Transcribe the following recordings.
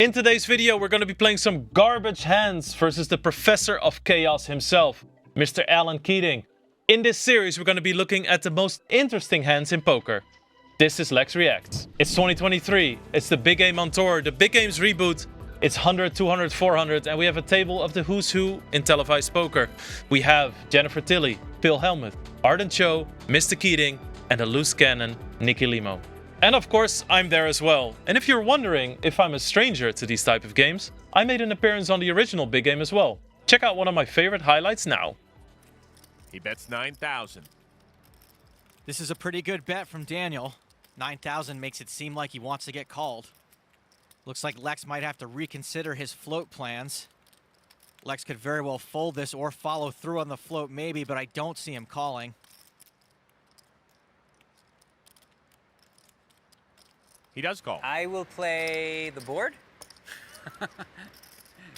In today's video, we're going to be playing some garbage hands versus the professor of chaos himself, Mr. Alan Keating. In this series, we're going to be looking at the most interesting hands in poker. This is Lex Reacts. It's 2023, it's the big game on tour, the big games reboot. It's 100, 200, 400, and we have a table of the who's who in televised poker. We have Jennifer Tilly, Phil Hellmuth, Arden Cho, Mr. Keating, and a loose cannon, Nicky Limo. And of course, I'm there as well. And if you're wondering if I'm a stranger to these type of games, I made an appearance on the original big game as well. Check out one of my favorite highlights now. He bets 9,000. This is a pretty good bet from Daniel. 9,000 makes it seem like he wants to get called. Looks like Lex might have to reconsider his float plans. Lex could very well fold this or follow through on the float maybe, but I don't see him calling. He does call. I will play the board.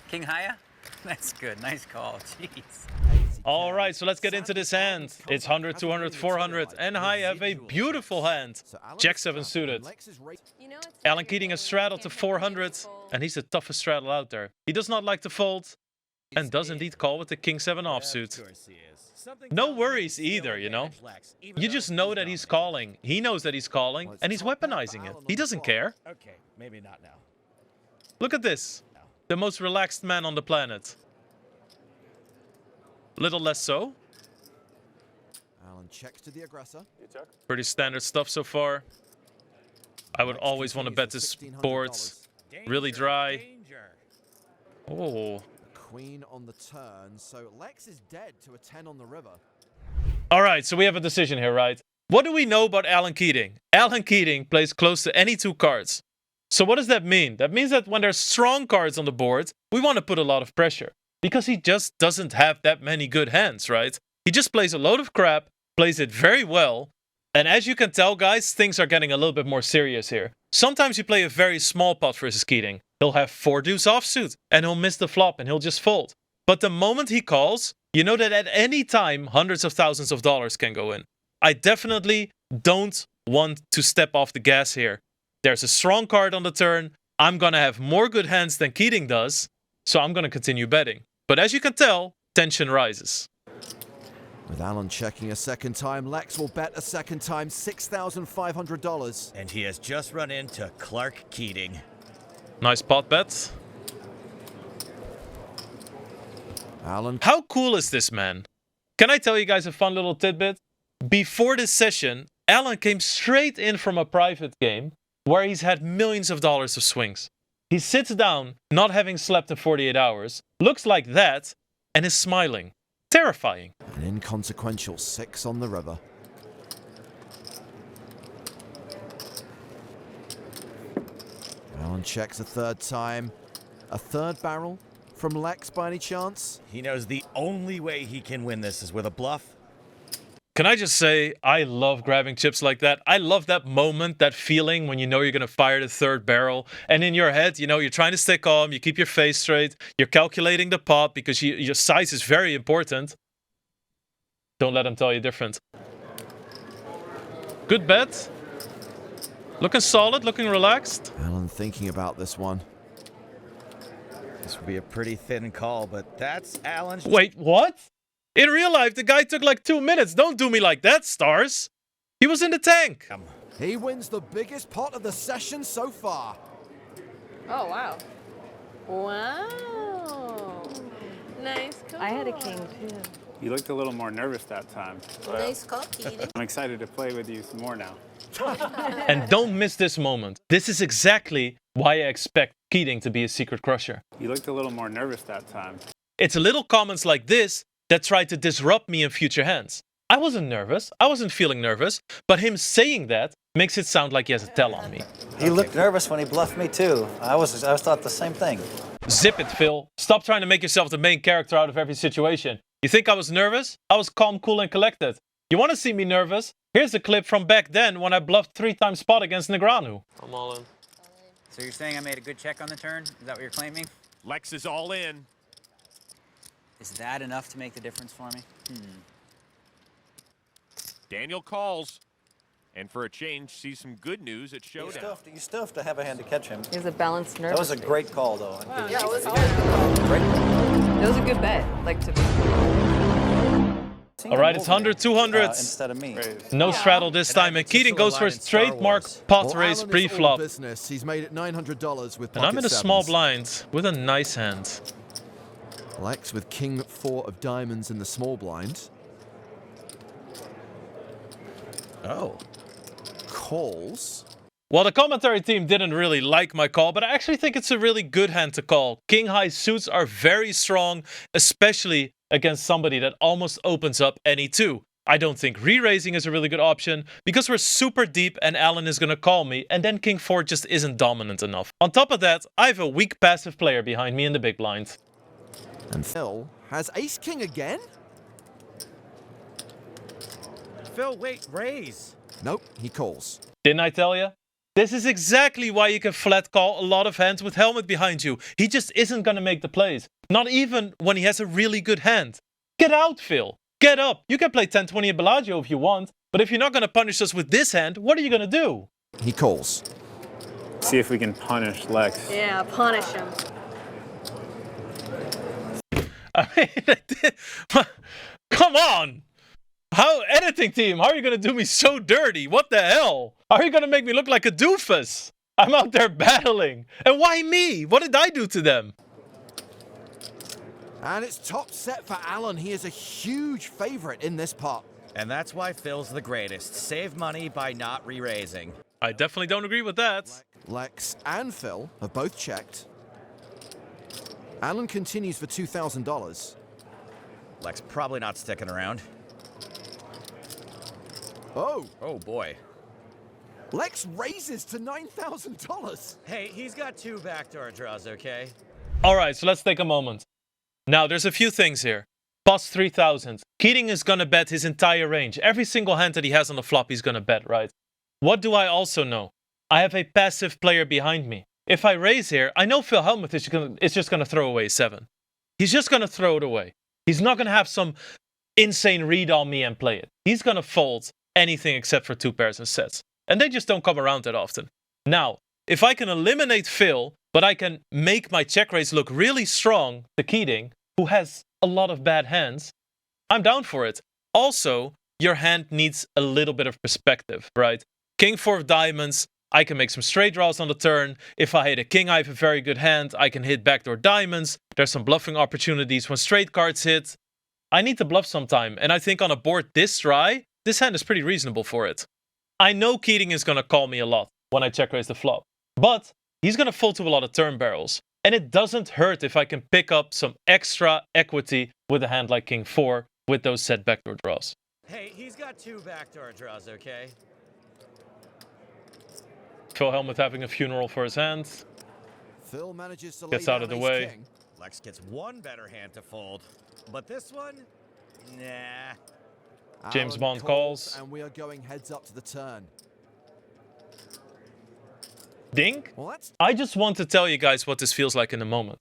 King Haya. That's good. Nice call. Jeez. All right, so let's get into this hand. It's 100, 200, 400, and I have a beautiful hand. Jack 7 suited. Alan Keating has straddled to 400, and he's the toughest straddle out there. He does not like to fold, and does indeed call with the King 7 offsuit. No worries either, you know. You just know that he's calling. He knows that he's calling, and he's weaponizing it. He doesn't care. Okay, maybe not now. Look at this. The most relaxed man on the planet. Little less so. Alan checks to the aggressor. Pretty standard stuff so far. I would always want to bet this board. Really dry. Oh. Queen on the turn, so Lex is dead to a 10 on the river. All right, so we have a decision here, right? What do we know about Alan Keating? Alan Keating plays close to any two cards. So what does that mean? That means that when there's strong cards on the board, we want to put a lot of pressure. Because he just doesn't have that many good hands, right? He just plays a load of crap, plays it very well. And as you can tell, guys, things are getting a little bit more serious here. Sometimes you play a very small pot versus Keating. He'll have 4 deuce offsuit, and he'll miss the flop, and he'll just fold. But the moment he calls, you know that at any time, hundreds of thousands of dollars can go in. I definitely don't want to step off the gas here. There's a strong card on the turn. I'm going to have more good hands than Keating does, so I'm going to continue betting. But as you can tell, tension rises. With Alan checking a second time, Lex will bet a second time, $6,500. And he has just run into Clark Keating. Nice pot bet. Alan. How cool is this man? Can I tell you guys a fun little tidbit? Before this session, Alan came straight in from a private game where he's had millions of dollars of swings. He sits down, not having slept in 48 hours, looks like that, and is smiling. Terrifying. An inconsequential 6 on the river. Alan checks a third time. A third barrel from Lex by any chance? He knows the only way he can win this is with a bluff. Can I just say, I love grabbing chips like that. I love that moment, that feeling when you know you're going to fire the third barrel. And in your head, you know, you're trying to stay calm. You keep your face straight. You're calculating the pot because your size is very important. Don't let them tell you different. Good bet. Looking solid, looking relaxed. Alan thinking about this one. This would be a pretty thin call, but that's Alan's... Wait, what? In real life, the guy took like 2 minutes. Don't do me like that, Stars. He was in the tank. He wins the biggest pot of the session so far. Oh, wow. Wow. Nice call. I had a king, too. You looked a little more nervous that time. Nice call, Keating. I'm excited to play with you some more now. And don't miss this moment. This is exactly why I expect Keating to be a secret crusher. You looked a little more nervous that time. It's little comments like this that try to disrupt me in future hands. I wasn't nervous. I wasn't feeling nervous. But him saying that makes it sound like he has a tell on me. He looked nervous when he bluffed me too. I thought the same thing. Zip it, Phil. Stop trying to make yourself the main character out of every situation. You think I was nervous? I was calm, cool, and collected. You want to see me nervous? Here's a clip from back then when I bluffed 3 times spot against Negreanu. I'm all in. So you're saying I made a good check on the turn? Is that what you're claiming? Lex is all in. Is that enough to make the difference for me? Daniel calls. And for a change, see some good news at showdown. You still have to have a hand to catch him. He has a balanced nerve. That was a great call, though. Wow, yeah, it was a good call. Great call. It was a good bet. Like to. All right, it's 100, 200. Instead of me. No straddle this time, and Keating goes for his trademark pot raise Allen is all pre-flop. business. He's made it $900 with And I'm in a small sevens. blind with a nice hand. Lex with king 4 of diamonds in the small blind. Oh. Calls. Well, the commentary team didn't really like my call, but I actually think it's a really good hand to call. King high suits are very strong, especially against somebody that almost opens up any 2. I don't think re-raising is a really good option because we're super deep and Alan is going to call me, and then king 4 just isn't dominant enough. On top of that, I have a weak passive player behind me in the big blind. And Phil has ace king again? Phil, wait, raise. Nope, he calls. Didn't I tell you? This is exactly why you can flat call a lot of hands with helmet behind you. He just isn't going to make the plays. Not even when he has a really good hand. Get out, Phil. Get up. You can play 10-20 at Bellagio if you want, but if you're not going to punish us with this hand, what are you going to do? He calls. See if we can punish Lex. Yeah, punish him. I mean, come on. How, editing team, how are you going to do me so dirty? What the hell? How are you going to make me look like a doofus? I'm out there battling. And why me? What did I do to them? And it's top set for Alan. He is a huge favorite in this pot. And that's why Phil's the greatest. Save money by not re-raising. I definitely don't agree with that. Lex and Phil have both checked. Alan continues for $2,000. Lex probably not sticking around. Oh, Oh boy. Lex raises to $9,000. Hey, he's got 2 backdoor draws, okay? All right, so let's take a moment. Now, there's a few things here. Plus 3,000. Keating is going to bet his entire range. Every single hand that he has on the flop, he's going to bet, right? What do I also know? I have a passive player behind me. If I raise here, I know Phil Hellmuth is just going to throw away 7. He's just going to throw it away. He's not going to have some insane read on me and play it. He's going to fold anything except for 2 pairs and sets. And they just don't come around that often. Now, if I can eliminate Phil, but I can make my check raise look really strong to Keating, who has a lot of bad hands, I'm down for it. Also, your hand needs a little bit of perspective, right? King 4 of diamonds, I can make some straight draws on the turn. If I hit a king, I have a very good hand. I can hit backdoor diamonds. There's some bluffing opportunities when straight cards hit. I need to bluff sometime, and I think on a board this dry, this hand is pretty reasonable for it. I know Keating is going to call me a lot when I check raise the flop, but he's going to fold to a lot of turn barrels. And it doesn't hurt if I can pick up some extra equity with a hand like king 4 with those set backdoor draws. Hey, he's got 2 backdoor draws, okay? Phil Hellmuth having a funeral for his hand. Phil manages to Gets lay out of down the ace way. king. Lex gets 1 better hand to fold. But this one? Nah. James Alan Bond calls. And we are going heads up to the turn. Dink? Well, that's I just want to tell you guys what this feels like in a moment.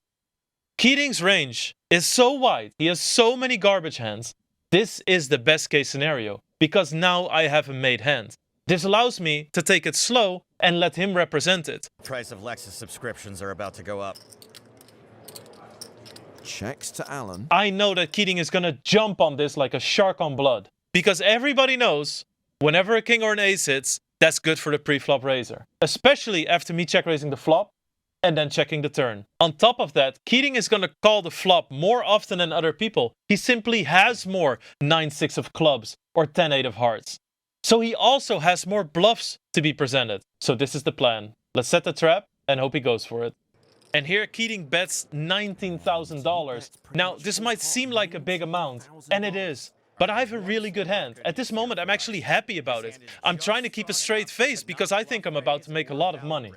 Keating's range is so wide. He has so many garbage hands. This is the best case scenario because now I have a made hand. This allows me to take it slow and let him represent it. Price of Lex's subscriptions are about to go up. checks to Alan. I know that Keating is going to jump on this like a shark on blood. Because everybody knows, whenever a king or an ace hits, that's good for the pre-flop raiser. Especially after me check raising the flop and then checking the turn. On top of that, Keating is going to call the flop more often than other people. He simply has more 9-6 of clubs or 10-8 of hearts. So he also has more bluffs to be presented. So this is the plan. Let's set the trap and hope he goes for it. And here Keating bets $19,000. Now, this might seem like a big amount, and it is. But I have a really good hand. At this moment, I'm actually happy about it. I'm trying to keep a straight face because I think I'm about to make a lot of money.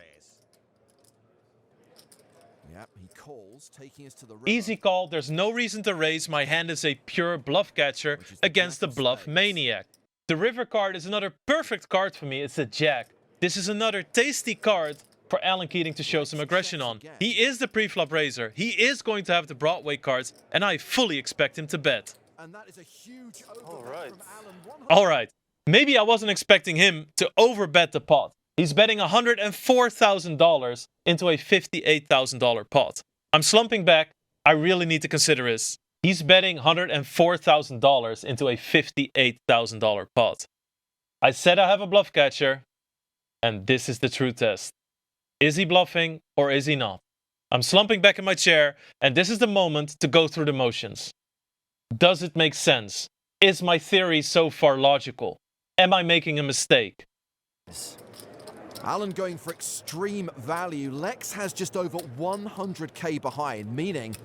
Yep, he calls, taking us to the river. Easy call, there's no reason to raise. My hand is a pure bluff catcher against the bluff maniac. The river card is another perfect card for me. It's a jack. This is another tasty card for Alan Keating to show some aggression on. He is the pre-flop raiser. He is going to have the Broadway cards, and I fully expect him to bet. And that is a huge overbet from Alan. All right, Maybe I wasn't expecting him to overbet the pot. He's betting $104,000 into a $58,000 pot. I'm slumping back. I really need to consider this. He's betting $104,000 into a $58,000 pot. I said I have a bluff catcher, and this is the true test. Is he bluffing or is he not? I'm slumping back in my chair, and this is the moment to go through the motions. Does it make sense? Is my theory so far logical? Am I making a mistake? Alan going for extreme value. Lex has just over 100k behind, meaning...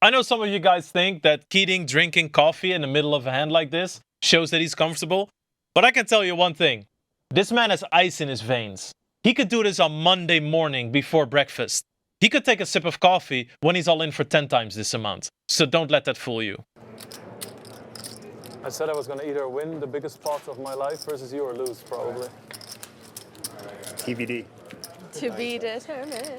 I know some of you guys think that Keating drinking coffee in the middle of a hand like this shows that he's comfortable. But I can tell you one thing. This man has ice in his veins. He could do this on Monday morning before breakfast. He could take a sip of coffee when he's all in for 10 times this amount. So don't let that fool you. I said I was going to either win the biggest pot of my life versus you or lose, probably. TBD. To be determined.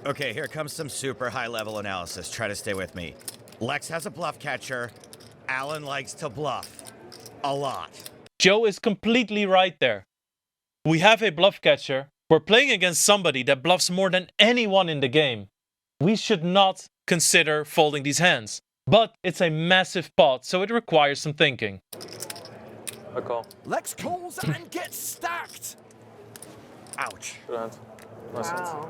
Okay, here comes some super high-level analysis. Try to stay with me. Lex has a bluff catcher. Alan likes to bluff. A lot. Joe is completely right there. We have a bluff catcher. We're playing against somebody that bluffs more than anyone in the game. We should not consider folding these hands. But it's a massive pot, so it requires some thinking. I call. Lex calls and gets stacked. Ouch. Good hand. Nice hand. Wow.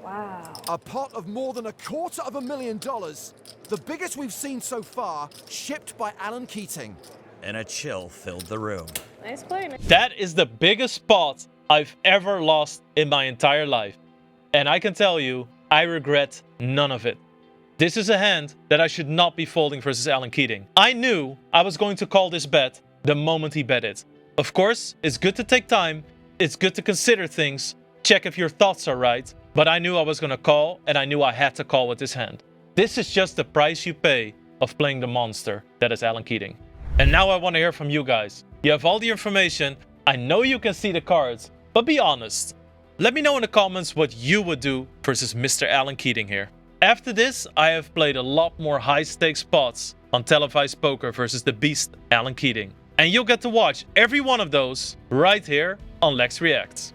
Wow. A pot of more than $250,000. The biggest we've seen so far, shipped by Alan Keating. And a chill filled the room. Nice play. That is the biggest pot I've ever lost in my entire life. And I can tell you, I regret none of it. This is a hand that I should not be folding versus Alan Keating. I knew I was going to call this bet the moment he bet it. Of course, it's good to take time. It's good to consider things. Check if your thoughts are right. But I knew I was going to call, and I knew I had to call with this hand. This is just the price you pay of playing the monster that is Alan Keating. And now I want to hear from you guys. You have all the information. I know you can see the cards, but be honest. Let me know in the comments what you would do versus Mr. Alan Keating here. After this, I have played a lot more high-stakes spots on televised poker versus the beast Alan Keating. And you'll get to watch every one of those right here on Lex Reacts.